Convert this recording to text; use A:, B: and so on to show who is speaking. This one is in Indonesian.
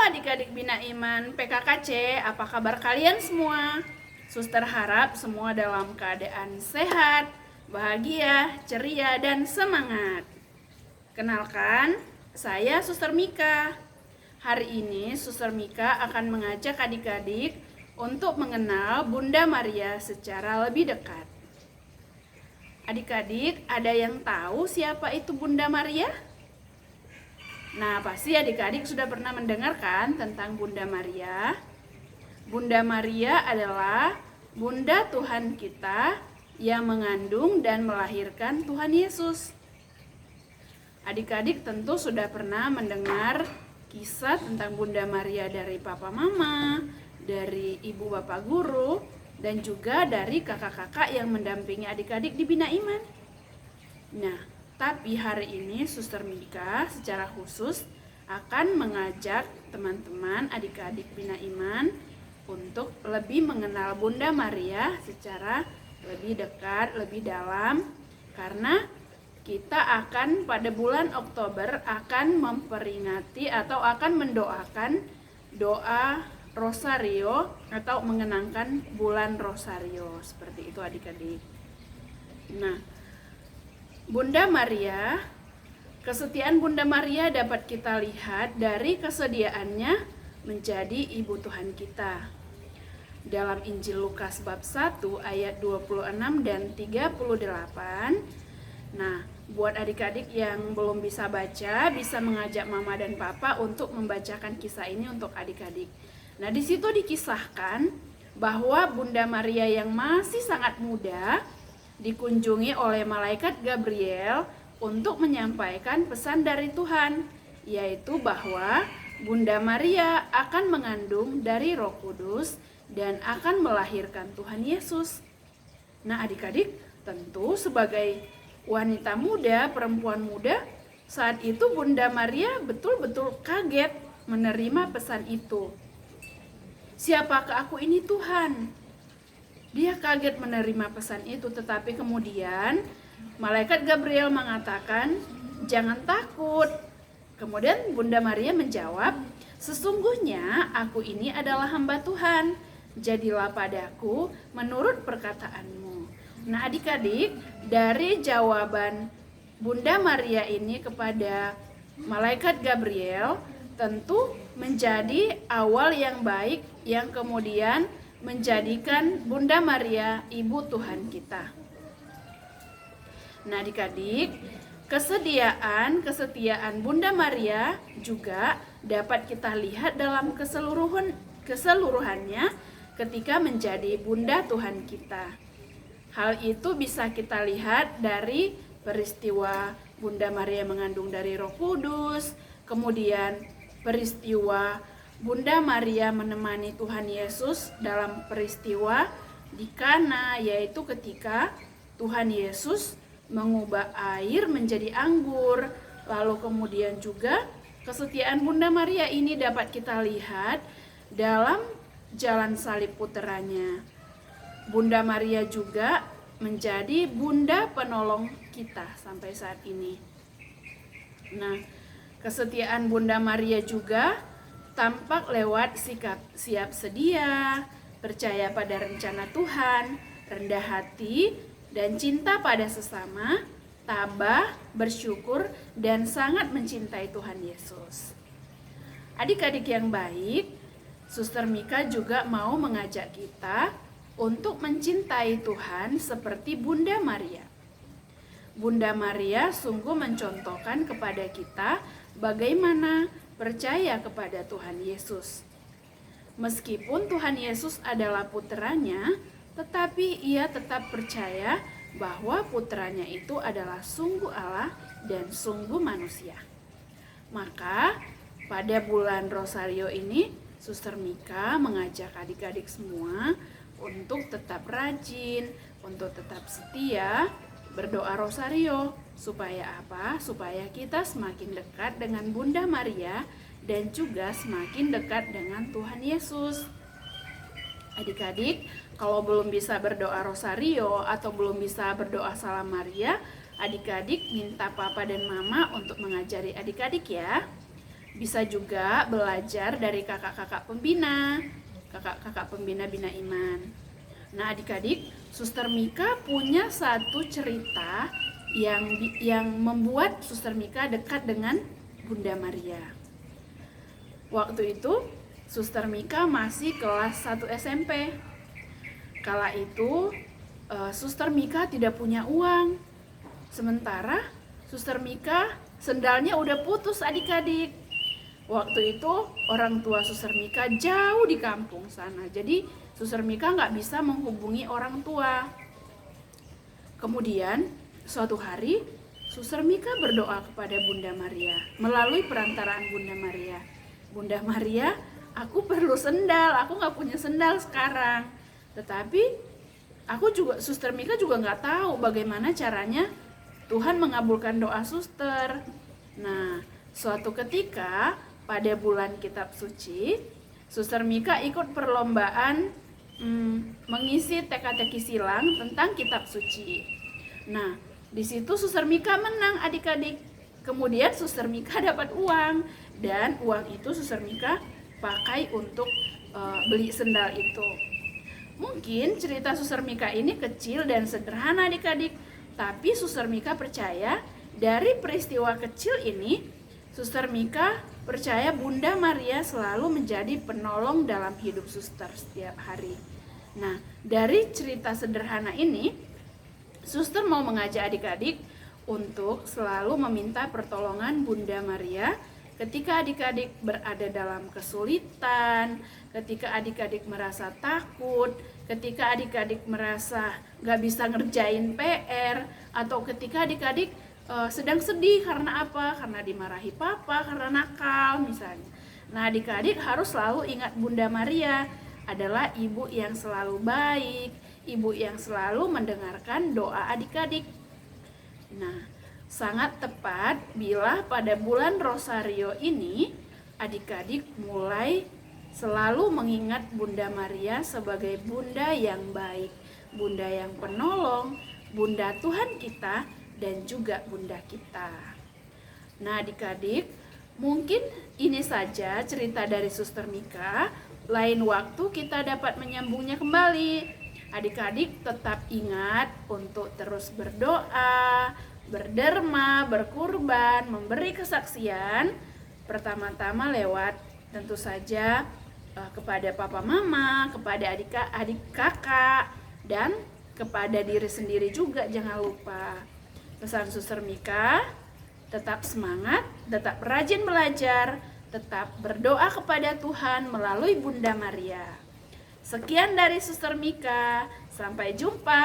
A: adik-adik Bina Iman PKKC, apa kabar kalian semua? Suster harap semua dalam keadaan sehat, bahagia, ceria, dan semangat. Kenalkan, saya Suster Mika. Hari ini Suster Mika akan mengajak adik-adik untuk mengenal Bunda Maria secara lebih dekat. Adik-adik, ada yang tahu siapa itu Bunda Maria? Nah, pasti adik-adik sudah pernah mendengarkan tentang Bunda Maria. Bunda Maria adalah Bunda Tuhan kita yang mengandung dan melahirkan Tuhan Yesus. Adik-adik tentu sudah pernah mendengar kisah tentang Bunda Maria dari Papa Mama, dari Ibu Bapak Guru, dan juga dari kakak-kakak yang mendampingi adik-adik di Bina Iman. Nah, tapi hari ini Suster Mika secara khusus akan mengajak teman-teman adik-adik Bina Iman untuk lebih mengenal Bunda Maria secara lebih dekat, lebih dalam, karena kita akan pada bulan Oktober akan memperingati atau akan mendoakan doa Rosario atau mengenangkan bulan Rosario, seperti itu adik-adik. Nah, Bunda Maria, kesetiaan Bunda Maria dapat kita lihat dari kesediaannya menjadi Ibu Tuhan kita. Dalam Injil Lukas bab 1 ayat 26 dan 38. Nah, buat adik-adik yang belum bisa baca, bisa mengajak mama dan papa untuk membacakan kisah ini untuk adik-adik. Nah, di situ dikisahkan bahwa Bunda Maria yang masih sangat muda dikunjungi oleh malaikat Gabriel untuk menyampaikan pesan dari Tuhan, yaitu bahwa Bunda Maria akan mengandung dari Roh Kudus dan akan melahirkan Tuhan Yesus. Nah, adik-adik, tentu sebagai wanita muda, perempuan muda, saat itu Bunda Maria betul-betul kaget menerima pesan itu. Siapakah aku ini, Tuhan? Dia kaget menerima pesan itu, tetapi kemudian malaikat Gabriel mengatakan, "Jangan takut." Kemudian Bunda Maria menjawab, "Sesungguhnya aku ini adalah hamba Tuhan. Jadilah padaku menurut perkataanmu." Nah, adik-adik, dari jawaban Bunda Maria ini kepada malaikat Gabriel tentu menjadi awal yang baik yang kemudian menjadikan Bunda Maria Ibu Tuhan kita. Nah, adik-adik, kesetiaan Bunda Maria juga dapat kita lihat dalam keseluruhannya ketika menjadi Bunda Tuhan kita. Hal itu bisa kita lihat dari peristiwa Bunda Maria mengandung dari Roh Kudus, kemudian peristiwa Bunda Maria menemani Tuhan Yesus dalam peristiwa di Kana, yaitu ketika Tuhan Yesus mengubah air menjadi anggur. Lalu kemudian juga kesetiaan Bunda Maria ini dapat kita lihat dalam jalan salib puteranya. Bunda Maria juga menjadi Bunda penolong kita sampai saat ini. Nah, kesetiaan Bunda Maria juga tampak lewat sikap siap sedia, percaya pada rencana Tuhan, rendah hati, dan cinta pada sesama, tabah, bersyukur, dan sangat mencintai Tuhan Yesus. Adik-adik yang baik, Suster Mika juga mau mengajak kita untuk mencintai Tuhan seperti Bunda Maria. Bunda Maria sungguh mencontohkan kepada kita bagaimana percaya kepada Tuhan Yesus. Meskipun Tuhan Yesus adalah putranya, tetapi ia tetap percaya bahwa putranya itu adalah sungguh Allah dan sungguh manusia. Maka pada bulan Rosario ini, Suster Mika mengajak adik-adik semua untuk tetap rajin, untuk tetap setia berdoa Rosario. Supaya apa? Supaya kita semakin dekat dengan Bunda Maria dan juga semakin dekat dengan Tuhan Yesus. Adik-adik, kalau belum bisa berdoa Rosario atau belum bisa berdoa Salam Maria, adik-adik minta papa dan mama untuk mengajari adik-adik ya. Bisa juga belajar dari kakak-kakak pembina, kakak-kakak pembina Bina Iman. Nah, adik-adik, Suster Mika punya satu cerita yang membuat Suster Mika dekat dengan Bunda Maria. Waktu itu Suster Mika masih kelas 1 SMP. Kala itu Suster Mika tidak punya uang. Sementara Suster Mika sendalnya udah putus adik-adik. Waktu itu orang tua Suster Mika jauh di kampung sana. Jadi Suster Mika nggak bisa menghubungi orang tua. Kemudian suatu hari Suster Mika berdoa kepada Bunda Maria melalui perantaraan Bunda Maria. Bunda Maria, aku perlu sendal, aku nggak punya sendal sekarang. Tetapi Suster Mika juga nggak tahu bagaimana caranya Tuhan mengabulkan doa suster. Nah, suatu ketika pada bulan kitab suci, Suster Mika ikut perlombaan mengisi teka-teki silang tentang kitab suci. Nah, di situ Suster Mika menang adik-adik. Kemudian Suster Mika dapat uang, dan uang itu Suster Mika pakai untuk beli sendal itu. Mungkin cerita Suster Mika ini kecil dan sederhana adik-adik, tapi Suster Mika percaya dari peristiwa kecil ini, Suster Mika percaya Bunda Maria selalu menjadi penolong dalam hidup suster setiap hari. Nah, dari cerita sederhana ini, suster mau mengajak adik-adik untuk selalu meminta pertolongan Bunda Maria ketika adik-adik berada dalam kesulitan, ketika adik-adik merasa takut, ketika adik-adik merasa gak bisa ngerjain PR, atau ketika adik-adik sedang sedih karena apa? Karena dimarahi papa, karena nakal misalnya. Nah, adik-adik harus selalu ingat Bunda Maria adalah ibu yang selalu baik, ibu yang selalu mendengarkan doa adik-adik. Nah, sangat tepat bila pada bulan Rosario ini adik-adik mulai selalu mengingat Bunda Maria sebagai Bunda yang baik, Bunda yang penolong, Bunda Tuhan kita, dan juga Bunda kita. Nah, adik-adik, mungkin ini saja cerita dari Suster Mika. Lain waktu kita dapat menyambungnya kembali. Adik-adik tetap ingat untuk terus berdoa, berderma, berkurban, memberi kesaksian. Pertama-tama lewat tentu saja kepada papa mama, kepada adik kakak, dan kepada diri sendiri juga, jangan lupa. Pesan Suster Mika, tetap semangat, tetap rajin belajar, tetap berdoa kepada Tuhan melalui Bunda Maria. Sekian dari Suster Mika, sampai jumpa.